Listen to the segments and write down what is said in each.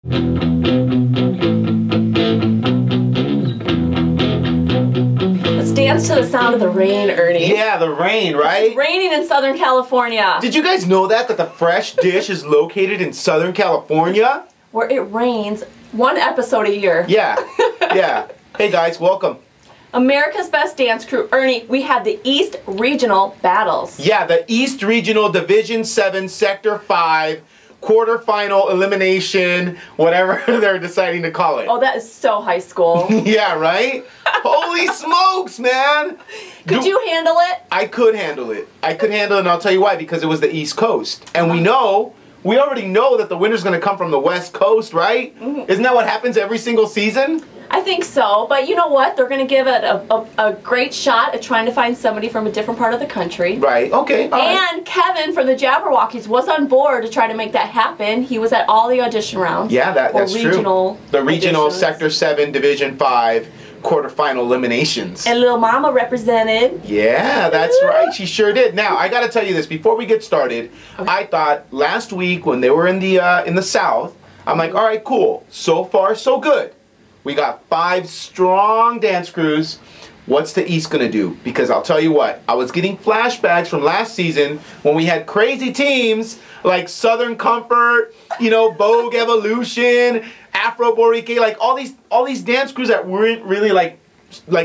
Let's dance to the sound of the rain, Ernie. Yeah, the rain, right? It's raining in Southern California. Did you guys know that the Fresh Dish is located in Southern California? Where it rains one episode a year. Yeah, yeah. Hey guys, welcome. America's Best Dance Crew. Ernie, we had the East Regional Battles. Yeah, the East Regional Division 7 Sector 5 quarterfinal elimination, whatever they're deciding to call it. Oh, that is so high school. Yeah, right? Holy smokes, man! Could you handle it? I could handle it. I could handle it, and I'll tell you why. Because it was the East Coast. And we already know that the winner's going to come from the West Coast, right? Mm-hmm. Isn't that what happens every single season? I think so, but you know what? They're going to give it a great shot at trying to find somebody from a different part of the country. Right, okay. And Kevin from the Jabberwockies was on board to try to make that happen. He was at all the audition rounds. Yeah, that's true. The regional Sector 7 Division 5 quarterfinal eliminations. And Lil Mama represented. Yeah, that's right. She sure did. Now, I got to tell you this. Before we get started, okay. I thought last week when they were in the South, I'm like, all right, cool. So far, so good. We got 5 strong dance crews. What's the East gonna do? Because I'll tell you what, I was getting flashbacks from last season when we had crazy teams like Southern Comfort, you know, Vogue Evolution, Afro Boricua, like all these dance crews that weren't really like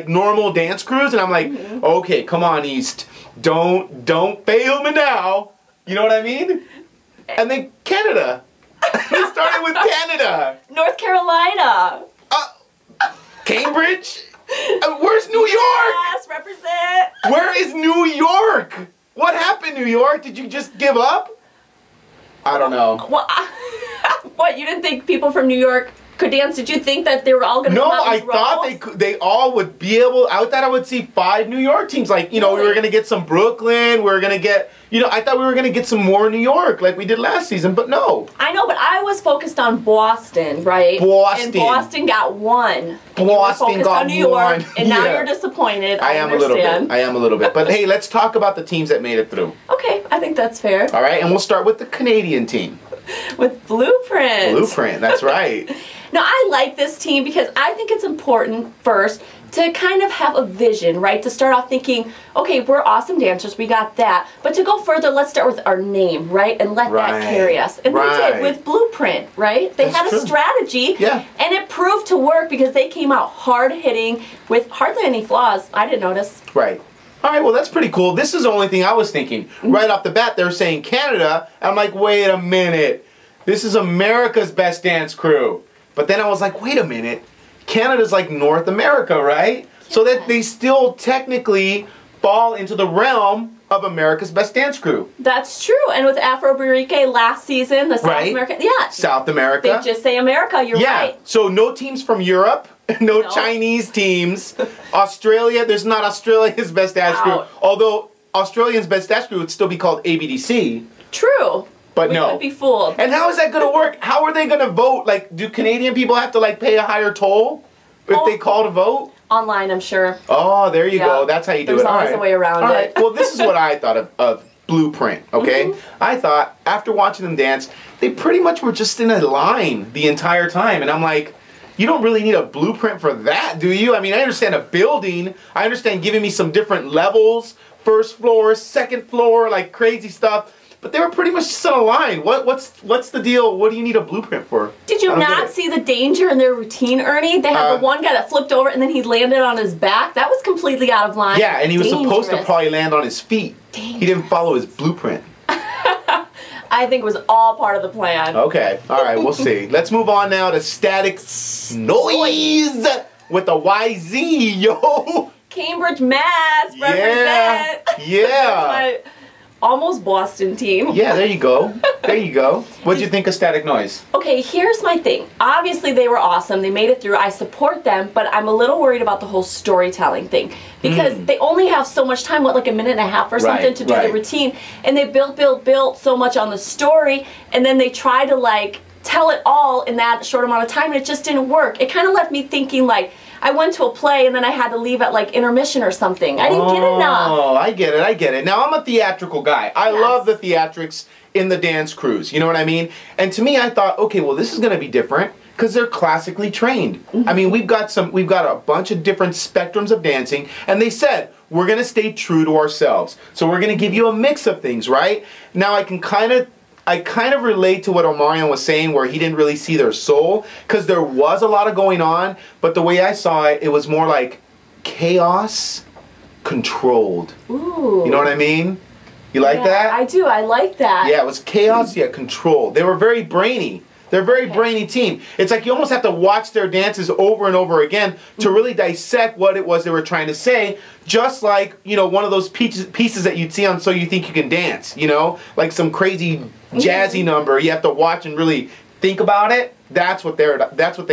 normal dance crews, and I'm like, okay, come on East, don't fail me now. You know what I mean? And then Canada. They started with Canada. North Carolina. Cambridge? Where's New York? Yes, represent. Where is New York? What happened, New York? Did you just give up? I don't know. Well, what, you didn't think people from New York could dance? Did you think that they were all going to come out No, I thought they all would be able. I thought I would see 5 New York teams. Like, you know, we were going to get some Brooklyn. We were going to get, you know, I thought we were going to get some more New York like we did last season, but no. I know, but I was focused on Boston, right? Boston. And Boston got 1. Boston got on New York, 1. and now you're disappointed. I am a little bit. I am a little bit. But hey, let's talk about the teams that made it through. Okay, I think that's fair. All right, and we'll start with the Canadian team. With Blueprint. Blueprint, that's right. Now, I like this team because I think it's important first to kind of have a vision, right? To start off thinking, okay, we're awesome dancers, we got that. But to go further, let's start with our name, right? And let that carry us. And they did with Blueprint, right? They had a strategy, and it proved to work because they came out hard-hitting with hardly any flaws. I didn't notice. Right. All right, well, that's pretty cool. This is the only thing I was thinking. Right off the bat, they're saying Canada. I'm like, wait a minute. This is America's Best Dance Crew. But then I was like, wait a minute. Canada's like North America, right? Yeah. So that they still technically fall into the realm of America's Best Dance Crew. That's true. And with Afro Boricua last season, the South America. Yeah. South America. They just say America, you're right. So no teams from Europe. No Chinese teams. Australia, there's not Australia's Best Dance Crew. Although Australia's Best Dance Crew would still be called ABDC. True. But we could be fooled. And how is that going to work? How are they going to vote? Like, do Canadian people have to like pay a higher toll if they call to vote? Online, I'm sure. Oh, there you go. That's how you do it. There's always a way around it. Well, this is what I thought of Blueprint, okay? I thought, after watching them dance, they pretty much were just in a line the entire time. And I'm like, you don't really need a blueprint for that, do you? I mean, I understand a building. I understand giving me some different levels. First floor, second floor, like crazy stuff. But they were pretty much just on a line. What's the deal? What do you need a blueprint for? Did you not see the danger in their routine, Ernie? They had the one guy that flipped over and then he landed on his back. That was completely out of line. Yeah, and he was supposed to probably land on his feet. He didn't follow his blueprint. I think it was all part of the plan. Okay, all right, we'll see. Let's move on now to Static Noise with the YZ, yo. Cambridge, Mass, represent. Yeah. Almost Boston team. Yeah, there you go. There you go. What'd you think of Static Noise? Okay, here's my thing. Obviously, they were awesome. They made it through. I support them, but I'm a little worried about the whole storytelling thing because they only have so much time, what, like a minute and a half or something to do the routine, and they built so much on the story, and then they try to like tell it all in that short amount of time, and it just didn't work. It kind of left me thinking like, I went to a play and then I had to leave at like intermission or something. I didn't get enough. Oh, I get it, I get it. Now, I'm a theatrical guy. I love the theatrics in the dance crews, you know what I mean? And to me, I thought, okay, well, this is going to be different because they're classically trained. I mean, we've got a bunch of different spectrums of dancing, and they said, we're going to stay true to ourselves. So we're going to give you a mix of things, right? Now, I kind of relate to what Omarion was saying, where he didn't really see their soul, because there was a lot of going on, but the way I saw it, it was more like chaos controlled. Ooh. You know what I mean? You like that? I do. I like that. Yeah, it was chaos, yet controlled. They were very brainy. They're a very brainy team. It's like you almost have to watch their dances over and over again to really dissect what it was they were trying to say. Just like, you know, one of those pieces that you'd see on So You Think You Can Dance, you know? Like some crazy jazzy number. You have to watch and really think about it. That's what they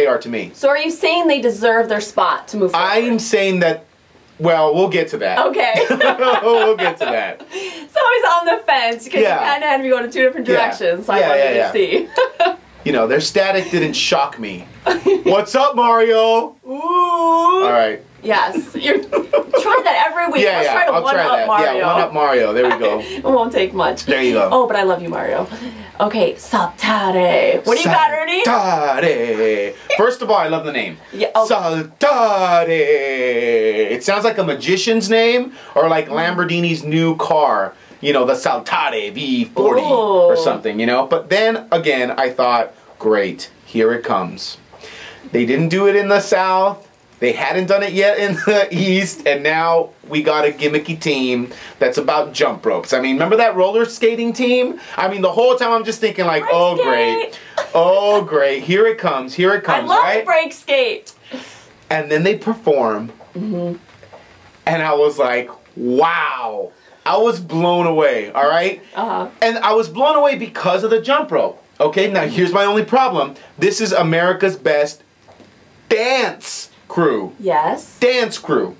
are to me. So are you saying they deserve their spot to move forward? I'm saying that, well, we'll get to that. Okay. We'll get to that. So he's on the fence because you kind of had me going in two different directions. So I wanted to see. You know, their static didn't shock me. What's up, Mario? Ooh. All right. Yes. Try that every week. Let's try to one-up Mario. Yeah, one-up Mario. There we go. It won't take much. There you go. Oh, but I love you, Mario. Okay, Saltare. What do you got, Ernie? Saltare. First of all, I love the name. Yeah, okay. Saltare. It sounds like a magician's name or like Lamborghini's new car. You know, the Saltare V40 or something, you know? But then, again, I thought, great, here it comes. They didn't do it in the South. They hadn't done it yet in the East. And now we got a gimmicky team that's about jump ropes. I mean, remember that roller skating team? I mean, the whole time I'm just thinking like, oh, great. Oh, great. Here it comes. Here it comes, right? I love break skate. And then they perform. And I was like, wow. I was blown away, all right? And I was blown away because of the jump rope. Okay, now here's my only problem. This is America's Best dance crew. Yes. Dance crew.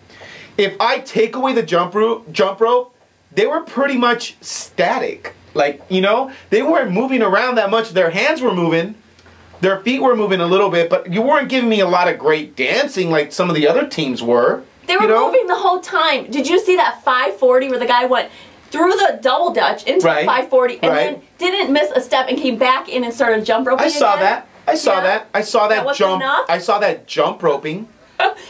If I take away the jump rope, they were pretty much static. Like, you know, they weren't moving around that much. Their hands were moving. Their feet were moving a little bit, but you weren't giving me a lot of great dancing like some of the other teams were. They were moving the whole time. Did you see that 540 where the guy went through the double dutch into the 540 and then didn't miss a step and came back in and started jump roping I saw that. I saw that. I saw that jump. Enough? I saw that jump roping.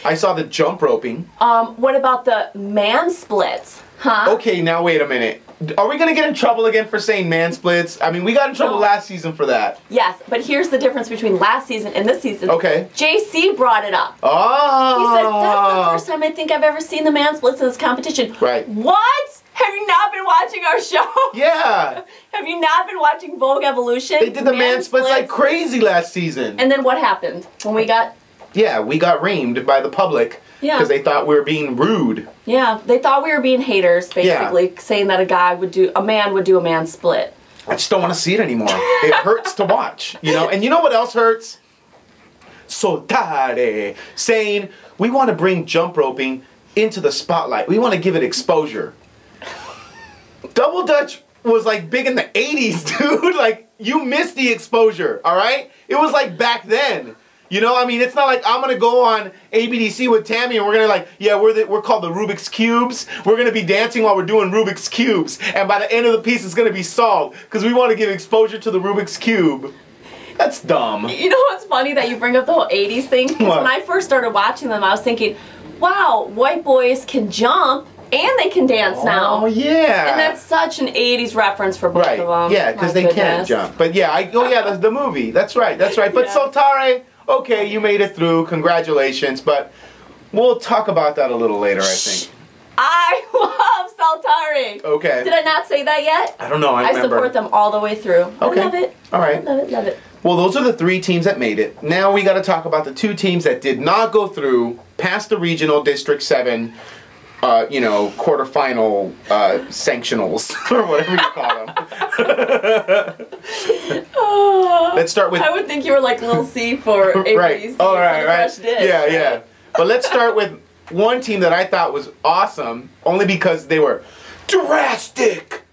I saw the jump roping. What about the man splits? Huh? Okay, now wait a minute. Are we going to get in trouble again for saying man splits? I mean, we got in trouble last season for that. Yes, but here's the difference between last season and this season. Okay. JC brought it up. Oh. He says, that's the first time I think I've ever seen the man splits in this competition. Right. What? Have you not been watching our show? Yeah. Have you not been watching Vogue Evolution? They did the man splits like crazy last season. And then what happened when we got... Yeah, we got reamed by the public. Yeah. Because they thought we were being rude. Yeah, they thought we were being haters, basically, saying that a man would do a man split. I just don't want to see it anymore. It hurts to watch, you know? And you know what else hurts? Soltare. Saying, we want to bring jump roping into the spotlight. We want to give it exposure. Double Dutch was like big in the 80s, dude. Like, you missed the exposure, all right? It was like back then. You know, I mean, it's not like I'm going to go on ABDC with Tammy and we're going to like, yeah, we're called the Rubik's Cubes. We're going to be dancing while we're doing Rubik's Cubes. And by the end of the piece, it's going to be solved because we want to give exposure to the Rubik's Cube. That's dumb. You know what's funny that you bring up the whole 80s thing? Because when I first started watching them, I was thinking, wow, white boys can jump and they can dance now. Oh, yeah. And that's such an 80s reference for both of them. Yeah, because they can't jump. But yeah, the movie. That's right. But Soltare... Okay, you made it through. Congratulations. But we'll talk about that a little later, I think. I love Saltare. Okay. Did I not say that yet? I don't know. I remember. support them all the way through. Okay. I love it. All right. Love it. Well, those are the 3 teams that made it. Now we got to talk about the 2 teams that did not go through past the regional District 7 quarterfinal sanctionals, or whatever you call them. Let's start with... I would think you were like little C for ABCD. Right. Oh, right. Yeah. But let's start with one team that I thought was awesome, only because they were drastic.